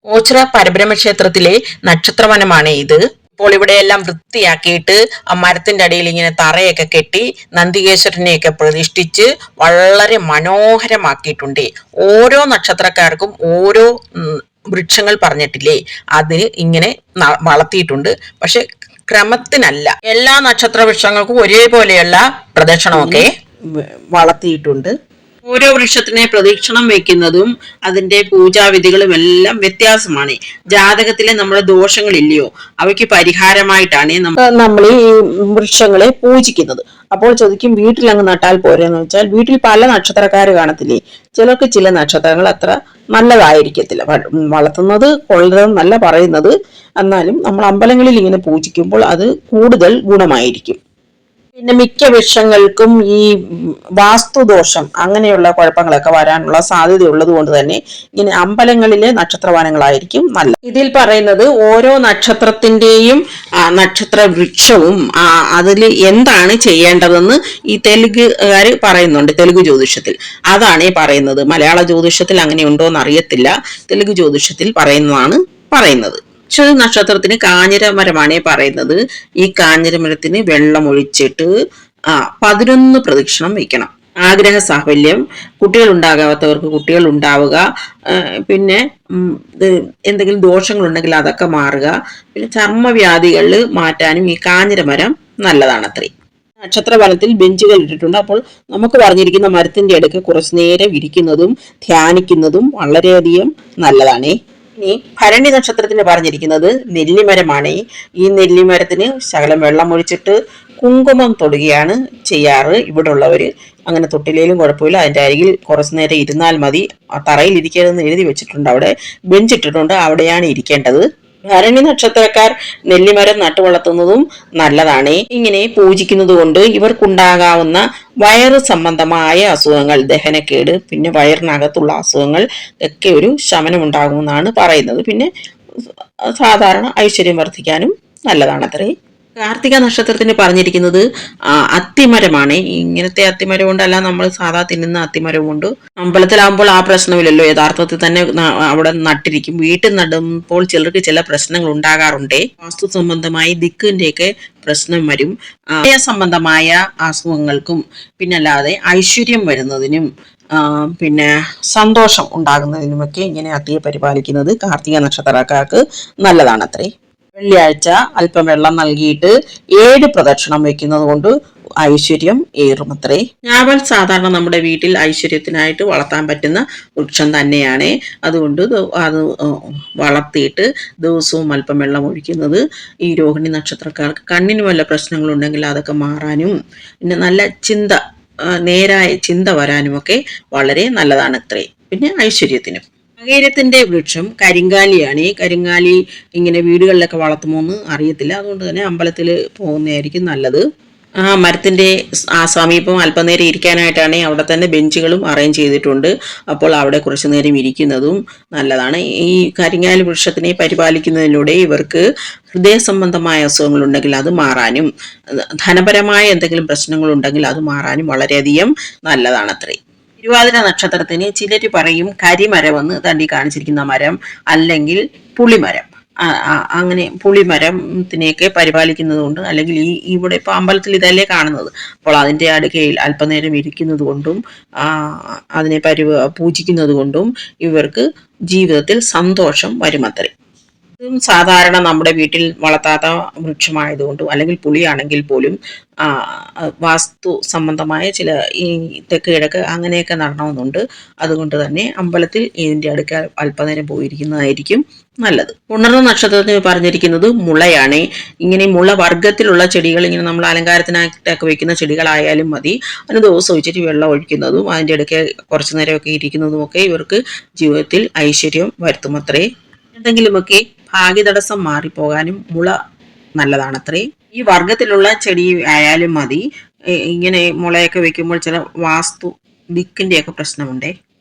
ഓച്ചിറ പരബ്രഹ്മ ക്ഷേത്രത്തിലെ നക്ഷത്രവനമാണ് ഇത്. ഇപ്പോൾ ഇവിടെയെല്ലാം വൃത്തിയാക്കിയിട്ട് ആ മരത്തിന്റെ അടിയിൽ ഇങ്ങനെ തറയൊക്കെ കെട്ടി നന്ദികേശ്വരനെയൊക്കെ പ്രതിഷ്ഠിച്ച് വളരെ മനോഹരമാക്കിയിട്ടുണ്ട്. ഓരോ നക്ഷത്രക്കാർക്കും ഓരോ വൃക്ഷങ്ങൾ പറഞ്ഞിട്ടില്ലേ, അത് ഇങ്ങനെ വളർത്തിയിട്ടുണ്ട്. പക്ഷെ ക്രമത്തിനല്ല, എല്ലാ നക്ഷത്ര വൃക്ഷങ്ങൾക്കും ഒരേപോലെയുള്ള പ്രദക്ഷിണമൊക്കെ വളർത്തിയിട്ടുണ്ട്. ഓരോ വൃക്ഷത്തിനെ പ്രദക്ഷിണം വെക്കുന്നതും അതിന്റെ പൂജാവിധികളും എല്ലാം വ്യത്യാസമാണ്. ജാതകത്തിലെ നമ്മുടെ ദോഷങ്ങളില്ലയോ, അവയ്ക്ക് പരിഹാരമായിട്ടാണ് നമ്മൾ ഈ വൃക്ഷങ്ങളെ പൂജിക്കുന്നത്. അപ്പോൾ ചോദിക്കും, വീട്ടിൽ അങ്ങ് നട്ടാൽ പോരെന്ന് വെച്ചാൽ, വീട്ടിൽ പല നക്ഷത്രക്കാർ കാണത്തില്ലേ, ചിലർക്ക് ചില നക്ഷത്രങ്ങൾ അത്ര നല്ലതായിരിക്കത്തില്ല. വളർത്തുന്നത് കൊള്ളരുതെന്നല്ല പറയുന്നത്, എന്നാലും നമ്മൾ അമ്പലങ്ങളിൽ ഇങ്ങനെ പൂജിക്കുമ്പോൾ അത് കൂടുതൽ ഗുണമായിരിക്കും. പിന്നെ മിക്ക വൃക്ഷങ്ങൾക്കും ഈ വാസ്തുദോഷം അങ്ങനെയുള്ള കുഴപ്പങ്ങളൊക്കെ വരാനുള്ള സാധ്യത ഉള്ളത് കൊണ്ട് തന്നെ ഇങ്ങനെ അമ്പലങ്ങളിലെ നക്ഷത്രവാനങ്ങളായിരിക്കും നല്ലത്. ഇതിൽ പറയുന്നത് ഓരോ നക്ഷത്രത്തിന്റെയും നക്ഷത്ര വൃക്ഷവും അതിൽ എന്താണ് ചെയ്യേണ്ടതെന്ന് ഈ തെലുങ്കുകാര് പറയുന്നുണ്ട്. തെലുങ്ക് ജ്യോതിഷത്തിൽ അതാണ് പറയുന്നത്. മലയാള ജ്യോതിഷത്തിൽ അങ്ങനെ ഉണ്ടോ എന്ന് അറിയത്തില്ല. തെലുങ്ക് ജ്യോതിഷത്തിൽ പറയുന്നതാണ് പറയുന്നത്. അശ്വതി നക്ഷത്രത്തിന് കാഞ്ഞിരമരമാണ് പറയുന്നത്. ഈ കാഞ്ഞിരമരത്തിന് വെള്ളം ഒഴിച്ചിട്ട് 11 പ്രദക്ഷിണം വയ്ക്കണം. ആഗ്രഹ സാഫല്യം, കുട്ടികൾ ഉണ്ടാകാത്തവർക്ക് കുട്ടികൾ ഉണ്ടാവുക, പിന്നെ എന്തെങ്കിലും ദോഷങ്ങളുണ്ടെങ്കിൽ അതൊക്കെ മാറുക, പിന്നെ ചർമ്മവ്യാധികളിൽ മാറ്റാനും ഈ കാഞ്ഞിരമരം നല്ലതാണത്രേ. നക്ഷത്രവനത്തിൽ ബെഞ്ചുകൾ ഇട്ടിട്ടുണ്ട്. അപ്പോൾ നമുക്ക് പറഞ്ഞിരിക്കുന്ന മരത്തിന്റെ അടുക്ക് കുറച്ചു നേരം ഇരിക്കുന്നതും ധ്യാനിക്കുന്നതും വളരെയധികം നല്ലതാണേ. ഇനി ഭരണി നക്ഷത്രത്തിന് പറഞ്ഞിരിക്കുന്നത് നെല്ലിമരമാണ്. ഈ നെല്ലിമരത്തിന് ശകലം വെള്ളം ഒഴിച്ചിട്ട് കുങ്കുമം തൊടുകയാണ് ചെയ്യാറ് ഇവിടെ ഉള്ളവര്. അങ്ങനെ തൊട്ടിലേലും കുഴപ്പമില്ല, അതിന്റെ അരികിൽ കുറച്ചു നേരം ഇരുന്നാൽ മതി. തറയിൽ ഇരിക്കരുതെന്ന് എഴുതി വെച്ചിട്ടുണ്ട്, അവിടെ ബെഞ്ചിട്ടിട്ടുണ്ട്, അവിടെയാണ് ഇരിക്കേണ്ടത്. ഭരണി നക്ഷത്രക്കാർ നെല്ലിമരം നട്ടുവളർത്തുന്നതും നല്ലതാണ്. ഇങ്ങനെ പൂജിക്കുന്നത് കൊണ്ട് ഇവർക്കുണ്ടാകാവുന്ന വയറ് സംബന്ധമായ അസുഖങ്ങൾ, ദഹനക്കേട്, പിന്നെ വയറിനകത്തുള്ള അസുഖങ്ങൾ ഒക്കെ ഒരു ശമനം ഉണ്ടാകുമെന്നാണ് പറയുന്നത്. പിന്നെ സാധാരണ ഐശ്വര്യം വർദ്ധിക്കാനും നല്ലതാണത്രേ. കാർത്തിക നക്ഷത്രത്തിന് പറഞ്ഞിരിക്കുന്നത് അത്തിമരമാണ്. ഇങ്ങനത്തെ അത്തിമരം കൊണ്ടല്ല നമ്മൾ സാധാ തിന്നുന്ന അത്തിമരം കൊണ്ട്. അമ്പലത്തിലാകുമ്പോൾ ആ പ്രശ്നമില്ലല്ലോ, യഥാർത്ഥത്തിൽ തന്നെ അവിടെ നട്ടിരിക്കും. വീട്ടിൽ നടുമ്പോൾ ചിലർക്ക് ചില പ്രശ്നങ്ങൾ ഉണ്ടാകാറുണ്ട്. വാസ്തു സംബന്ധമായി ദിക്കിന്റെയൊക്കെ പ്രശ്നം വരും. സംബന്ധമായ അസുഖങ്ങൾക്കും പിന്നല്ലാതെ ഐശ്വര്യം വരുന്നതിനും പിന്നെ സന്തോഷം ഉണ്ടാകുന്നതിനുമൊക്കെ ഇങ്ങനെ അത്തിയെ പരിപാലിക്കുന്നത് കാർത്തിക നക്ഷത്രക്കാർക്ക് നല്ലതാണത്രേ. വെള്ളിയാഴ്ച അല്പം വെള്ളം നൽകിയിട്ട് 7 പ്രദക്ഷിണം വെക്കുന്നത് കൊണ്ട് ഐശ്വര്യം ഏറുമത്രേ. ഞാവൽ സാധാരണ നമ്മുടെ വീട്ടിൽ ഐശ്വര്യത്തിനായിട്ട് വളർത്താൻ പറ്റുന്ന വൃക്ഷം തന്നെയാണ്. അതുകൊണ്ട് അത് വളർത്തിയിട്ട് ദിവസവും അല്പം വെള്ളം ഒഴിക്കുന്നത് ഈ രോഹിണി നക്ഷത്രക്കാർക്ക് കണ്ണിന് വല്ല പ്രശ്നങ്ങളുണ്ടെങ്കിൽ അതൊക്കെ മാറാനും, പിന്നെ നല്ല ചിന്ത, നേരായ ചിന്ത വരാനുമൊക്കെ വളരെ നല്ലതാണത്രേ. പിന്നെ ഐശ്വര്യത്തിനും. മകേരത്തിന്റെ വൃക്ഷം കരിങ്കാലിയാണ്. ഈ കരിങ്കാലി ഇങ്ങനെ വീടുകളിലൊക്കെ വളർത്തുമോന്ന് അറിയത്തില്ല, അതുകൊണ്ട് തന്നെ അമ്പലത്തിൽ പോകുന്നതായിരിക്കും നല്ലത്. മരത്തിന്റെ സമീപം അല്പനേരം ഇരിക്കാനായിട്ടാണ് അവിടെ തന്നെ ബെഞ്ചുകളും അറേഞ്ച് ചെയ്തിട്ടുണ്ട്. അപ്പോൾ അവിടെ കുറച്ചു നേരം ഇരിക്കുന്നതും നല്ലതാണ്. ഈ കരിങ്ങാലി വൃക്ഷത്തിനെ പരിപാലിക്കുന്നതിലൂടെ ഇവർക്ക് ഹൃദയ സംബന്ധമായ അസുഖങ്ങളുണ്ടെങ്കിൽ അത് മാറാനും, ധനപരമായ എന്തെങ്കിലും പ്രശ്നങ്ങളുണ്ടെങ്കിൽ അത് മാറാനും വളരെയധികം നല്ലതാണത്രേ. തിരുവാതിര നക്ഷത്രത്തിന് ചിലർ പറയും കരിമരമെന്ന്, തണ്ടി കാണിച്ചിരിക്കുന്ന മരം, അല്ലെങ്കിൽ പുളിമരം. അങ്ങനെ പുളിമരത്തിനെയൊക്കെ പരിപാലിക്കുന്നത് കൊണ്ട്, അല്ലെങ്കിൽ ഇവിടെ ഇപ്പൊ അമ്പലത്തിൽ ഇതല്ലേ കാണുന്നത്, അപ്പോൾ അതിന്റെ അടുക്കയിൽ അല്പനേരം ഇരിക്കുന്നത് കൊണ്ടും അതിനെ പൂജിക്കുന്നത് കൊണ്ടും ഇവർക്ക് ജീവിതത്തിൽ സന്തോഷം വരുമത്രേ. ഇതും സാധാരണ നമ്മുടെ വീട്ടിൽ വളർത്താത്ത വൃക്ഷമായതുകൊണ്ടും, അല്ലെങ്കിൽ പുളിയാണെങ്കിൽ പോലും വാസ്തു സംബന്ധമായ ചില ഈ തെക്ക് കിഴക്ക് അങ്ങനെയൊക്കെ നടണമെന്നുണ്ട്. അതുകൊണ്ട് തന്നെ അമ്പലത്തിൽ ഇതിന്റെ അടുക്ക അല്പനേരം പോയിരിക്കുന്നതായിരിക്കും നല്ലത്. ഉണർന്ന നക്ഷത്രത്തിന് പറഞ്ഞിരിക്കുന്നത് മുളയാണ്. ഇങ്ങനെ മുള വർഗത്തിലുള്ള ചെടികൾ, ഇങ്ങനെ നമ്മൾ അലങ്കാരത്തിനായിട്ടൊക്കെ വെക്കുന്ന ചെടികളായാലും മതി, അതിന് ദിവസം ഒഴിച്ചിട്ട് വെള്ളം ഒഴിക്കുന്നതും അതിൻ്റെ ഇടയ്ക്ക് കുറച്ചു നേരമൊക്കെ ഇരിക്കുന്നതും ഒക്കെ ഇവർക്ക് ജീവിതത്തിൽ ഐശ്വര്യം വരുത്തുമത്രേ. എന്തെങ്കിലുമൊക്കെ ഭാഗ്യതടസ്സം മാറിപ്പോകാനും മുള നല്ലതാണത്രേ. ഈ വർഗത്തിലുള്ള ചെടി ആയാലും മതി. ഇങ്ങനെ മുളയൊക്കെ വെക്കുമ്പോൾ ചില വാസ്തു ദിക്കിന്റെയൊക്കെ പ്രശ്നമുണ്ടേ.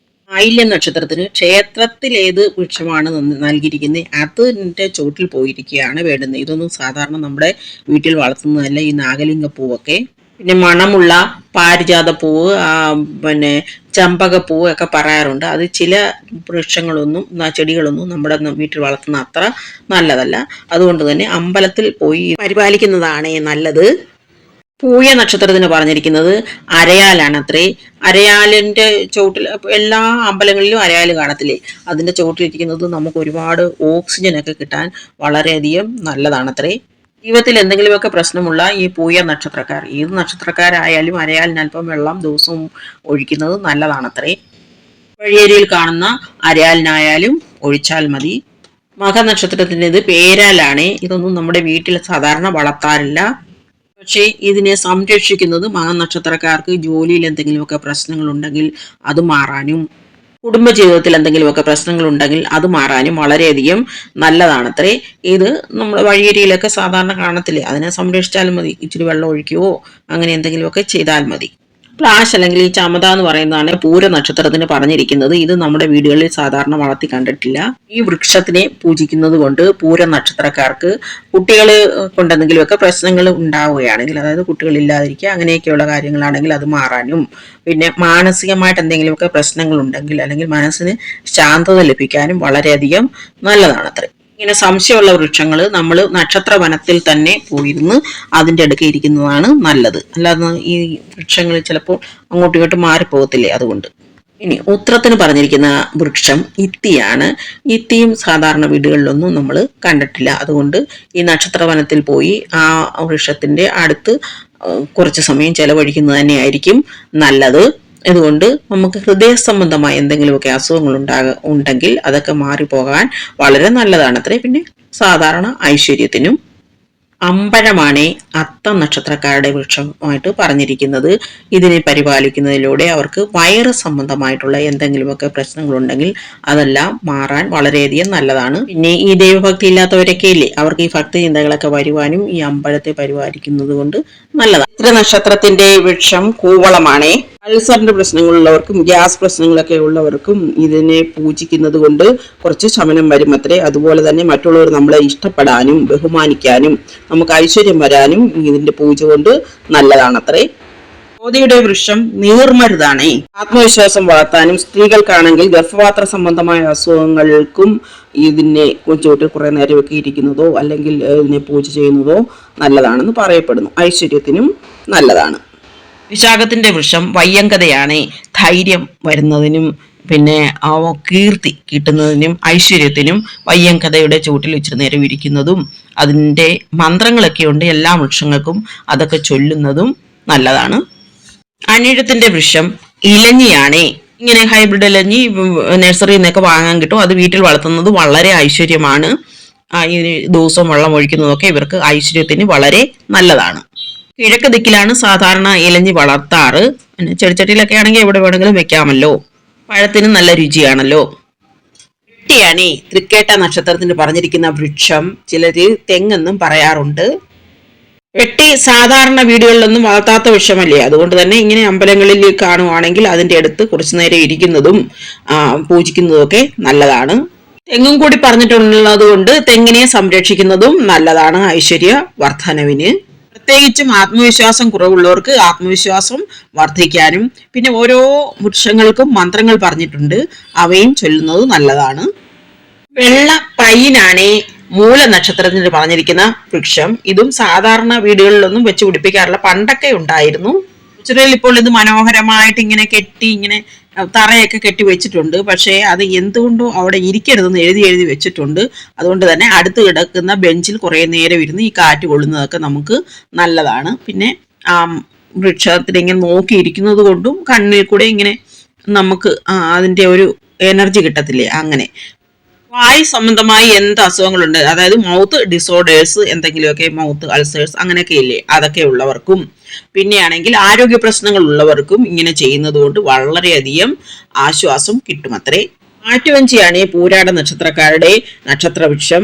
ആയില്യം നക്ഷത്രത്തിന് ക്ഷേത്രത്തിൽ ഏത് വൃക്ഷമാണ് നൽകിയിരിക്കുന്നത് അതിൻ്റെ ചുവട്ടിൽ പോയിരിക്കുകയാണ് വേണ്ടുന്നത്. ഇതൊന്നും സാധാരണ നമ്മുടെ വീട്ടിൽ വളർത്തുന്നതല്ല, ഈ നാഗലിംഗ പൂവൊക്കെ. പിന്നെ മണമുള്ള പാരിജാത പൂവ്, പിന്നെ ചമ്പകപ്പൂവ് ഒക്കെ പറയാറുണ്ട്. അത് ചില വൃക്ഷങ്ങളൊന്നും ചെടികളൊന്നും നമ്മുടെ വീട്ടിൽ വളർത്തുന്ന അത്ര നല്ലതല്ല. അതുകൊണ്ട് തന്നെ അമ്പലത്തിൽ പോയി പരിപാലിക്കുന്നതാണ് നല്ലത്. പൂയ നക്ഷത്രത്തിന് പറഞ്ഞിരിക്കുന്നത് അരയാലാണത്രേ. അരയാലിന്റെ ചുവട്ടിൽ എല്ലാ അമ്പലങ്ങളിലും അരയാൽ കാണത്തില്ലേ, അതിന്റെ ചുവട്ടിലിരിക്കുന്നത് നമുക്ക് ഒരുപാട് ഓക്സിജൻ ഒക്കെ കിട്ടാൻ വളരെയധികം നല്ലതാണത്രേ. ജീവിതത്തിൽ എന്തെങ്കിലുമൊക്കെ പ്രശ്നമുള്ള ഈ പൂയ നക്ഷത്രക്കാർ, ഏത് നക്ഷത്രക്കാരായാലും അരയാലിന് അല്പം വെള്ളം ദിവസവും ഒഴിക്കുന്നത് നല്ലതാണത്രേ. വഴിയരിയിൽ കാണുന്ന അരയാലിനായാലും ഒഴിച്ചാൽ മതി. മകനക്ഷത്രത്തിൻ്റെത് പേരാലാണ്. ഇതൊന്നും നമ്മുടെ വീട്ടിൽ സാധാരണ വളർത്താറില്ല. പക്ഷേ ഇതിനെ സംരക്ഷിക്കുന്നത് മകനക്ഷത്രക്കാർക്ക് ജോലിയിൽ എന്തെങ്കിലുമൊക്കെ പ്രശ്നങ്ങൾ ഉണ്ടെങ്കിൽ അത് മാറാനും, കുടുംബജീവിതത്തിൽ എന്തെങ്കിലുമൊക്കെ പ്രശ്നങ്ങൾ ഉണ്ടെങ്കിൽ അത് മാറാനും വളരെയധികം നല്ലതാണത്രേ. ഇത് നമ്മൾ വഴിയരിയിലൊക്കെ സാധാരണ കാണത്തില്ലേ, അതിനെ സംരക്ഷിച്ചാലും മതി. ഇച്ചിരി വെള്ളം ഒഴിക്കുകയോ അങ്ങനെ എന്തെങ്കിലുമൊക്കെ ചെയ്താൽ മതി. പ്ലാഷ് അല്ലെങ്കിൽ ഈ ചമത എന്ന് പറയുന്നതാണ് പൂര നക്ഷത്രത്തിന് പറഞ്ഞിരിക്കുന്നത്. ഇത് നമ്മുടെ വീടുകളിൽ സാധാരണ വളർത്തി കണ്ടിട്ടില്ല. ഈ വൃക്ഷത്തിനെ പൂജിക്കുന്നത് കൊണ്ട് പൂര നക്ഷത്രക്കാർക്ക് കുട്ടികൾ കൊണ്ടെന്തെങ്കിലുമൊക്കെ പ്രശ്നങ്ങൾ ഉണ്ടാവുകയാണെങ്കിൽ, അതായത് കുട്ടികളില്ലാതിരിക്കുക അങ്ങനെയൊക്കെയുള്ള കാര്യങ്ങളാണെങ്കിൽ അത് മാറാനും, പിന്നെ മാനസികമായിട്ട് എന്തെങ്കിലുമൊക്കെ പ്രശ്നങ്ങൾ ഉണ്ടെങ്കിൽ അല്ലെങ്കിൽ മനസ്സിന് ശാന്തത ലഭിക്കാനും വളരെയധികം നല്ലതാണത്രേ. ഇങ്ങനെ സംശയമുള്ള വൃക്ഷങ്ങൾ നമ്മൾ നക്ഷത്ര വനത്തിൽ തന്നെ പോയിരുന്ന് അതിൻ്റെ അടുക്കെ ഇരിക്കുന്നതാണ് നല്ലത്. അല്ലാതെ ഈ വൃക്ഷങ്ങൾ ചിലപ്പോൾ അങ്ങോട്ടും ഇങ്ങോട്ടും മാറിപ്പോകത്തില്ലേ, അതുകൊണ്ട്. ഇനി ഉത്രത്തിന് പറഞ്ഞിരിക്കുന്ന വൃക്ഷം ഇത്തിയാണ്. ഇത്തിയും സാധാരണ വീടുകളിലൊന്നും നമ്മൾ കണ്ടിട്ടില്ല. അതുകൊണ്ട് ഈ നക്ഷത്രവനത്തിൽ പോയി ആ വൃക്ഷത്തിന്റെ അടുത്ത് കുറച്ച് സമയം ചെലവഴിക്കുന്നത് തന്നെയായിരിക്കും നല്ലത്. അതുകൊണ്ട് നമുക്ക് ഹൃദയ സംബന്ധമായ എന്തെങ്കിലുമൊക്കെ അസുഖങ്ങൾ ഉണ്ടെങ്കിൽ അതൊക്കെ മാറിപ്പോകാൻ വളരെ നല്ലതാണത്രേ. പിന്നെ സാധാരണ ഐശ്വര്യത്തിനും. അമ്പഴമാണ് അത്തം നക്ഷത്രക്കാരുടെ വൃക്ഷമായിട്ട് പറഞ്ഞിരിക്കുന്നത്. ഇതിനെ പരിപാലിക്കുന്നതിലൂടെ അവർക്ക് വയറ് സംബന്ധമായിട്ടുള്ള എന്തെങ്കിലുമൊക്കെ പ്രശ്നങ്ങളുണ്ടെങ്കിൽ അതെല്ലാം മാറാൻ വളരെയധികം നല്ലതാണ്. പിന്നെ ഈ ദൈവഭക്തി ഇല്ലാത്തവരൊക്കെ ഇല്ലേ, അവർക്ക് ഈ ഭക്തി ചിന്തകളൊക്കെ വരുവാനും ഈ അമ്പഴത്തെ പരിപാലിക്കുന്നത് കൊണ്ട് നല്ലതാണ്. ചിത്ര നക്ഷത്രത്തിന്റെ വൃക്ഷം കൂവളമാണ്. അൾസറിന്റെ പ്രശ്നങ്ങളുള്ളവർക്കും ഗ്യാസ് പ്രശ്നങ്ങളൊക്കെ ഉള്ളവർക്കും ഇതിനെ പൂജിക്കുന്നത് കൊണ്ട് കുറച്ച് ശമനം വരും അത്രേ. അതുപോലെ തന്നെ മറ്റുള്ളവർ നമ്മളെ ഇഷ്ടപ്പെടാനും ബഹുമാനിക്കാനും നമുക്ക് ഐശ്വര്യം വരാനും ഇതിന്റെ പൂജ കൊണ്ട് നല്ലതാണത്രേ. ജ്യോതിയുടെ വൃക്ഷം നീർമരുതാണ്. ആത്മവിശ്വാസം വളർത്താനും സ്ത്രീകൾക്കാണെങ്കിൽ ഗർഭപാത്ര സംബന്ധമായ അസുഖങ്ങൾക്കും ഇതിനെ ചുവട്ടിൽ കുറെ നേരമൊക്കെ ഇരിക്കുന്നതോ അല്ലെങ്കിൽ ഇതിനെ പൂജ ചെയ്യുന്നതോ നല്ലതാണെന്ന് പറയപ്പെടുന്നു. ഐശ്വര്യത്തിനും നല്ലതാണ്. വിശാഖത്തിന്റെ വൃക്ഷം വയ്യങ്കതയാണ്. ധൈര്യം വരുന്നതിനും പിന്നെ കീർത്തി കിട്ടുന്നതിനും ഐശ്വര്യത്തിനും വയ്യങ്കതയുടെ ചുവട്ടിൽ ഇച്ചിരി നേരം ഇരിക്കുന്നതും അതിൻ്റെ മന്ത്രങ്ങളൊക്കെ ഉണ്ട് എല്ലാ വൃക്ഷങ്ങൾക്കും, അതൊക്കെ ചൊല്ലുന്നതും നല്ലതാണ്. അനിഴത്തിന്റെ വൃക്ഷം ഇലഞ്ഞിയാണ്. ഇങ്ങനെ ഹൈബ്രിഡ് ഇലഞ്ഞി നഴ്സറിയിൽ നിന്നൊക്കെ വാങ്ങാൻ കിട്ടും. അത് വീട്ടിൽ വളർത്തുന്നത് വളരെ ഐശ്വര്യമാണ്. ഈ ദിവസവും വെള്ളം ഒഴിക്കുന്നതൊക്കെ ഇവർക്ക് ഐശ്വര്യത്തിന് വളരെ നല്ലതാണ്. കിഴക്ക് ദിക്കിലാണ് സാധാരണ ഇലഞ്ഞി വളർത്താറ്. പിന്നെ ചെടിച്ചട്ടിയിലൊക്കെ ആണെങ്കിൽ എവിടെ വേണമെങ്കിലും വെക്കാമല്ലോ. പഴത്തിന് നല്ല രുചിയാണല്ലോ. വെട്ടിയാണ് തൃക്കേട്ട നക്ഷത്രത്തിന് പറഞ്ഞിരിക്കുന്ന വൃക്ഷം. ചിലര് തെങ്ങെന്നും പറയാറുണ്ട്. വെട്ടി സാധാരണ വീടുകളിലൊന്നും വളർത്താത്ത വൃക്ഷമല്ലേ, അതുകൊണ്ട് തന്നെ ഇങ്ങനെ അമ്പലങ്ങളിൽ കാണുവാണെങ്കിൽ അതിൻ്റെ അടുത്ത് കുറച്ചു നേരം ഇരിക്കുന്നതും പൂജിക്കുന്നതും ഒക്കെ നല്ലതാണ്. തെങ്ങും കൂടി പറഞ്ഞിട്ടുള്ളത് കൊണ്ട് തെങ്ങിനെ സംരക്ഷിക്കുന്നതും നല്ലതാണ് ഐശ്വര്യ വർധനവിന്. പ്രത്യേകിച്ചും ആത്മവിശ്വാസം കുറവുള്ളവർക്ക് ആത്മവിശ്വാസം വർദ്ധിക്കാനും, പിന്നെ ഓരോ വൃക്ഷങ്ങൾക്കും മന്ത്രങ്ങൾ പറഞ്ഞിട്ടുണ്ട്, അവയും ചൊല്ലുന്നത് നല്ലതാണ്. വെള്ള പൈനാണ് മൂല നക്ഷത്രത്തിന് പറഞ്ഞിരിക്കുന്ന വൃക്ഷം. ഇതും സാധാരണ വീടുകളിലൊന്നും വെച്ച് പിടിപ്പിക്കാറില്ല, പണ്ടൊക്കെ ഉണ്ടായിരുന്നു. ചിലയിൽ ഇപ്പോൾ ഇത് മനോഹരമായിട്ട് ഇങ്ങനെ കെട്ടി ഇങ്ങനെ തറയൊക്കെ കെട്ടി വെച്ചിട്ടുണ്ട്. പക്ഷേ അത് എന്തുകൊണ്ടും അവിടെ ഇരിക്കരുതെന്ന് എഴുതി വെച്ചിട്ടുണ്ട്. അതുകൊണ്ട് തന്നെ അടുത്ത് കിടക്കുന്ന ബെഞ്ചിൽ കുറേ നേരം ഇരുന്ന് ഈ കാറ്റ് കൊള്ളുന്നതൊക്കെ നമുക്ക് നല്ലതാണ്. പിന്നെ വൃക്ഷത്തിൽ ഇങ്ങനെ നോക്കിയിരിക്കുന്നത് കൊണ്ടും കണ്ണിൽ കൂടെ ഇങ്ങനെ നമുക്ക് അതിൻ്റെ ഒരു എനർജി കിട്ടത്തില്ലേ, അങ്ങനെ. വായു സംബന്ധമായി എന്ത് അസുഖങ്ങളുണ്ട്, അതായത് മൗത്ത് ഡിസോർഡേഴ്സ്, എന്തെങ്കിലുമൊക്കെ മൗത്ത് അൾസേഴ്സ് അങ്ങനെയൊക്കെ ഇല്ലേ, അതൊക്കെ ഉള്ളവർക്കും പിന്നെയാണെങ്കിൽ ആരോഗ്യ പ്രശ്നങ്ങൾ ഉള്ളവർക്കും ഇങ്ങനെ ചെയ്യുന്നത് കൊണ്ട് വളരെയധികം ആശ്വാസം കിട്ടുമത്രേ. ആറ്റുവഞ്ചിയാണ് പൂരാട നക്ഷത്രക്കാരുടെ നക്ഷത്രവൃക്ഷം.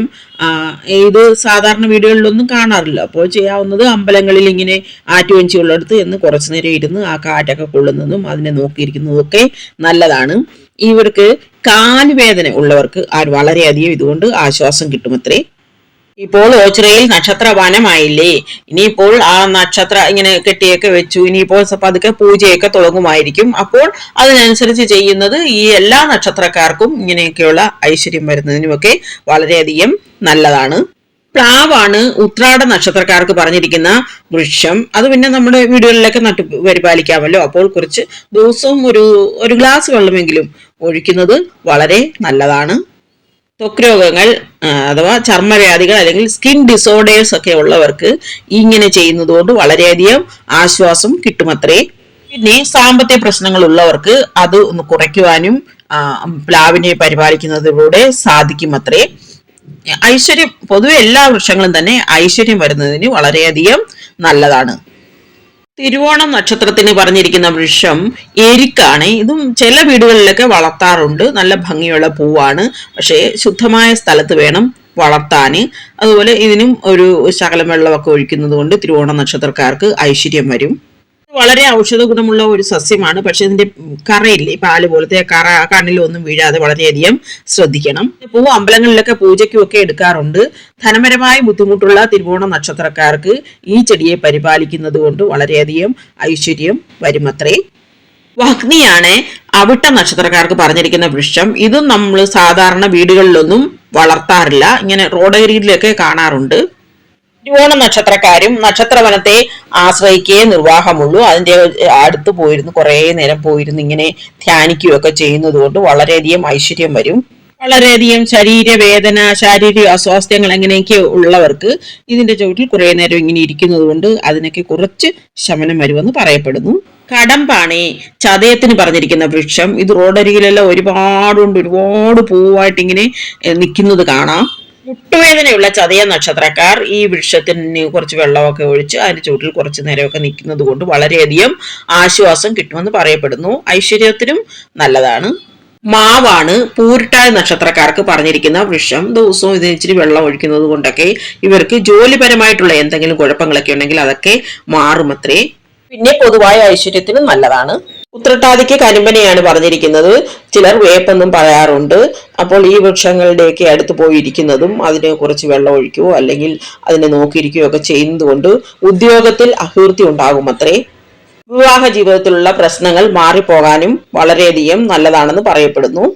ഇത് സാധാരണ വീടുകളിലൊന്നും കാണാറില്ല. അപ്പോൾ ചെയ്യാവുന്നത് അമ്പലങ്ങളിൽ ഇങ്ങനെ ആറ്റുവഞ്ചി ഉള്ളിടത്ത് എന്ന് കുറച്ചു നേരം ഇരുന്ന് ആ കാറ്റൊക്കെ കൊള്ളുന്നതും അതിനെ നോക്കിയിരിക്കുന്നതും ഒക്കെ നല്ലതാണ്. ഇവർക്ക് കാലുവേദന ഉള്ളവർക്ക് വളരെയധികം ഇതുകൊണ്ട് ആശ്വാസം കിട്ടുമത്രേ. ഇപ്പോൾ ഓച്ചിറയിൽ നക്ഷത്ര വനമായില്ലേ, ഇനിയിപ്പോൾ ആ നക്ഷത്ര ഇങ്ങനെ കെട്ടിയൊക്കെ വെച്ചു, ഇനിയിപ്പോൾ പതുക്കെ പൂജയൊക്കെ തുടങ്ങുമായിരിക്കും. അപ്പോൾ അതിനനുസരിച്ച് ചെയ്യുന്നത് ഈ എല്ലാ നക്ഷത്രക്കാർക്കും ഇങ്ങനെയൊക്കെയുള്ള ഐശ്വര്യം വരുന്നതിനുമൊക്കെ വളരെയധികം നല്ലതാണ്. പ്ലാവാണ് ഉത്രാട നക്ഷത്രക്കാർക്ക് പറഞ്ഞിരിക്കുന്ന വൃക്ഷം. അത് പിന്നെ നമ്മുടെ വീടുകളിലൊക്കെ നട്ടു പരിപാലിക്കാമല്ലോ. അപ്പോൾ കുറച്ച് ദിവസവും ഒരു ഗ്ലാസ് വെള്ളമെങ്കിലും ഒഴിക്കുന്നത് വളരെ നല്ലതാണ്. ത്വക്ക് രോഗങ്ങൾ അഥവാ ചർമ്മവ്യാധികൾ അല്ലെങ്കിൽ സ്കിൻ ഡിസോർഡേഴ്സ് ഒക്കെ ഉള്ളവർക്ക് ഇങ്ങനെ ചെയ്യുന്നത് കൊണ്ട് വളരെയധികം ആശ്വാസം കിട്ടുമത്രേ. പിന്നെ സാമ്പത്തിക പ്രശ്നങ്ങൾ ഉള്ളവർക്ക് അത് ഒന്ന് കുറയ്ക്കുവാനും പ്ലാവിനെ പരിപാലിക്കുന്നതിലൂടെ സാധിക്കുമത്രേ. ഐശ്വര്യം, പൊതുവെ എല്ലാ വൃക്ഷങ്ങളും തന്നെ ഐശ്വര്യം വരുന്നതിന് വളരെയധികം നല്ലതാണ്. തിരുവോണം നക്ഷത്രത്തിന് പറഞ്ഞിരിക്കുന്ന വൃക്ഷം എരിക്കാണ്. ഇതും ചില വീടുകളിലൊക്കെ വളർത്താറുണ്ട്. നല്ല ഭംഗിയുള്ള പൂവാണ്. പക്ഷേ ശുദ്ധമായ സ്ഥലത്ത് വേണം വളർത്താന്. അതുപോലെ ഇതിനും ഒരു ശകലം വെള്ളമൊക്കെ ഒഴിക്കുന്നത് കൊണ്ട് തിരുവോണ നക്ഷത്രക്കാർക്ക് ഐശ്വര്യം വരും. വളരെ ഔഷധ ഗുണമുള്ള ഒരു സസ്യമാണ്. പക്ഷെ ഇതിന്റെ കറയില്ലേ, പാല് പോലത്തെ കറ കണ്ണിലൊന്നും വീഴാതെ വളരെയധികം ശ്രദ്ധിക്കണം. പൂവ് അമ്പലങ്ങളിലൊക്കെ പൂജയ്ക്കും ഒക്കെ എടുക്കാറുണ്ട്. ധനപരമായി ബുദ്ധിമുട്ടുള്ള തിരുവോണ നക്ഷത്രക്കാർക്ക് ഈ ചെടിയെ പരിപാലിക്കുന്നത് കൊണ്ട് വളരെയധികം ഐശ്വര്യം വരുമത്രേ. വഗ്നിയാണ് അവിട്ട നക്ഷത്രക്കാർക്ക് പറഞ്ഞിരിക്കുന്ന വൃക്ഷം. ഇതും നമ്മൾ സാധാരണ വീടുകളിലൊന്നും വളർത്താറില്ല. ഇങ്ങനെ റോഡരികിലൊക്കെ കാണാറുണ്ട്. തിരുവോണ നക്ഷത്രക്കാരും നക്ഷത്രവനത്തെ ആശ്രയിക്കേ നിർവാഹമുള്ളൂ. അതിന്റെ അടുത്ത് പോയിരുന്നു കുറേ നേരം പോയിരുന്നു ഇങ്ങനെ ധ്യാനിക്കുകയൊക്കെ ചെയ്യുന്നത് കൊണ്ട് വളരെയധികം ഐശ്വര്യം വരും. വളരെയധികം ശരീരവേദന, ശാരീരിക അസ്വാസ്ഥ്യങ്ങൾ അങ്ങനെയൊക്കെ ഉള്ളവർക്ക് ഇതിന്റെ ചുവട്ടിൽ കുറേ നേരം ഇങ്ങനെ ഇരിക്കുന്നത് കൊണ്ട് അതിനൊക്കെ കുറച്ച് ശമനം വരുമെന്ന് പറയപ്പെടുന്നു. കടമ്പാണ് ചതയത്തിന് പറഞ്ഞിരിക്കുന്ന വൃക്ഷം. ഇത് റോഡരികിലെല്ലാം ഒരുപാട് പൂവായിട്ട് ഇങ്ങനെ നിൽക്കുന്നത് കാണാം. മുട്ടുവേദനയുള്ള ചതയ നക്ഷത്രക്കാർ ഈ വൃക്ഷത്തിന് കുറച്ച് വെള്ളമൊക്കെ ഒഴിച്ച് അതിന്റെ ചുവട്ടിൽ കുറച്ചു നേരമൊക്കെ നിൽക്കുന്നത് കൊണ്ട് വളരെയധികം ആശ്വാസം കിട്ടുമെന്ന് പറയപ്പെടുന്നു. ഐശ്വര്യത്തിനും നല്ലതാണ്. മാവാണ് പൂരിട്ടായ നക്ഷത്രക്കാർക്ക് പറഞ്ഞിരിക്കുന്ന വൃക്ഷം. ദിവസവും ഇതിന് ഇച്ചിരി വെള്ളം ഒഴിക്കുന്നത് കൊണ്ടൊക്കെ ഇവർക്ക് ജോലിപരമായിട്ടുള്ള എന്തെങ്കിലും കുഴപ്പങ്ങളൊക്കെ ഉണ്ടെങ്കിൽ അതൊക്കെ മാറുമത്രേ. പിന്നെ പൊതുവായ ഐശ്വര്യത്തിനും നല്ലതാണ്. ഉത്രട്ടാതിക്ക് കരിമ്പനെയാണ് പറഞ്ഞിരിക്കുന്നത്. ചിലർ വേപ്പെന്നും പറയാറുണ്ട്. അപ്പോൾ ഈ വൃക്ഷങ്ങളുടെയൊക്കെ അടുത്ത് പോയിരിക്കുന്നതും അതിനെ കുറച്ച് വെള്ളം ഒഴിക്കുകയോ അല്ലെങ്കിൽ അതിനെ നോക്കിയിരിക്കുകയോ ഒക്കെ ചെയ്യുന്നത് കൊണ്ട് ഉദ്യോഗത്തിൽ അഭിവൃദ്ധി ഉണ്ടാകുമത്രേ. വിവാഹ ജീവിതത്തിലുള്ള പ്രശ്നങ്ങൾ മാറിപ്പോകാനും വളരെയധികം നല്ലതാണെന്ന് പറയപ്പെടുന്നു.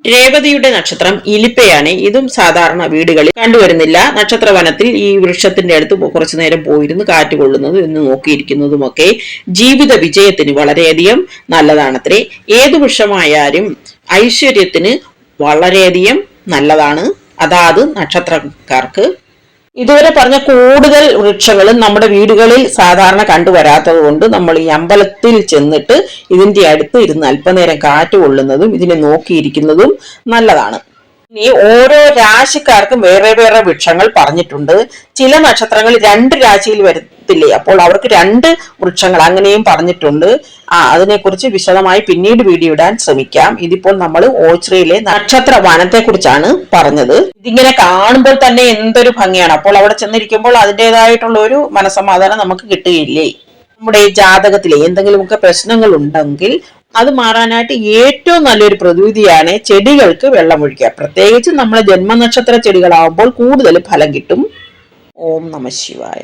രേവതിയുടെ നക്ഷത്രം ഇലിപ്പയാണ്. ഇതും സാധാരണ വീടുകളിൽ കണ്ടുവരുന്നില്ല. നക്ഷത്രവനത്തിൽ ഈ വൃക്ഷത്തിന്റെ അടുത്ത് കുറച്ചു നേരം പോയിരുന്ന് കാറ്റ് കൊള്ളുന്നതും എന്ന് നോക്കിയിരിക്കുന്നതുമൊക്കെ ജീവിത വിജയത്തിന് വളരെയധികം നല്ലതാണത്രേ. ഏതു വൃക്ഷമായാലും ഐശ്വര്യത്തിന് വളരെയധികം നല്ലതാണ്. അതാത് നക്ഷത്രക്കാർക്ക്. ഇതുവരെ പറഞ്ഞ കൂടുതൽ വൃക്ഷങ്ങളും നമ്മുടെ വീടുകളിൽ സാധാരണ കണ്ടുവരാത്തത് കൊണ്ട് നമ്മൾ ഈ അമ്പലത്തിൽ ചെന്നിട്ട് ഇതിന്റെ അടുത്ത് ഇരുന്ന് അല്പനേരം കാറ്റ് കൊള്ളുന്നതും ഇതിനെ നോക്കിയിരിക്കുന്നതും നല്ലതാണ്. ഇനി ഓരോ രാശിക്കാർക്കും വേറെ വേറെ വൃക്ഷങ്ങൾ പറഞ്ഞിട്ടുണ്ട്. ചില നക്ഷത്രങ്ങൾ 2 രാശിയിൽ വരത്തില്ലേ, അപ്പോൾ അവർക്ക് 2 വൃക്ഷങ്ങൾ അങ്ങനെയും പറഞ്ഞിട്ടുണ്ട്. അതിനെക്കുറിച്ച് വിശദമായി പിന്നീട് വീഡിയോ ഇടാൻ ശ്രമിക്കാം. ഇതിപ്പോൾ നമ്മൾ ഓച്ചിറയിലെ നക്ഷത്ര വനത്തെ കുറിച്ചാണ് പറഞ്ഞത്. ഇതിങ്ങനെ കാണുമ്പോൾ തന്നെ എന്തൊരു ഭംഗിയാണ്. അപ്പോൾ അവിടെ ചെന്നിരിക്കുമ്പോൾ അതിൻ്റെതായിട്ടുള്ള ഒരു മനസ്സമാധാനം നമുക്ക് കിട്ടുകയില്ലേ. നമ്മുടെ ജാതകത്തിലെ എന്തെങ്കിലുമൊക്കെ പ്രശ്നങ്ങൾ ഉണ്ടെങ്കിൽ അത് മാറാനായിട്ട് ഏറ്റവും നല്ലൊരു പ്രതിവിധിയാണ് ചെടികൾക്ക് വെള്ളമൊഴിക്കുക. പ്രത്യേകിച്ച് നമ്മളെ ജന്മനക്ഷത്ര ചെടികളാവുമ്പോൾ കൂടുതൽ ഫലം കിട്ടും. ഓം നമഃ ശിവായ.